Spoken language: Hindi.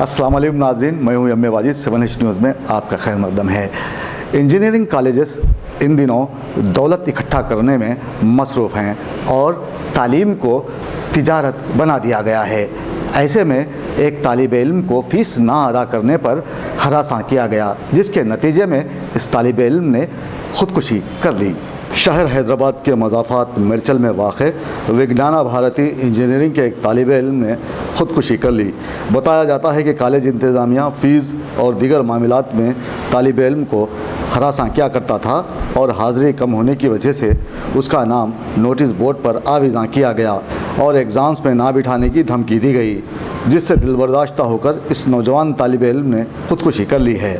अस्सलाम वालेकुम नाज़रीन, मैं हूँ M A Wajid. 7H news में आपका खैर मकदम है। इंजीनियरिंग कॉलेजेस इन दिनों दौलत इकट्ठा करने में मसरूफ़ हैं और तालीम को तिजारत बना दिया गया है। ऐसे में एक तालिब इल्म को फ़ीस ना अदा करने पर हरासा किया गया, जिसके नतीजे में इस तालिब इल्म ने ख़ुदकुशी कर ली। शहर हैदराबाद के मज़ाफ़ात मिर्चल में वाक़े विज्ञाना भारती इंजीनियरिंग के एक तालिब इल्म ने ख़ुदकुशी कर ली। बताया जाता है कि कॉलेज इंतज़ामिया फ़ीस और दीगर मामलात में तालिब इल्म को हरासा किया करता था और हाज़िरी कम होने की वजह से उसका नाम नोटिस बोर्ड पर आविज़ा किया गया और एग्ज़ाम्स में ना बिठाने की धमकी दी गई, जिससे दिलबर्दाश्ता होकर इस नौजवान तालिब इल्म ने ख़ुदकुशी कर ली है।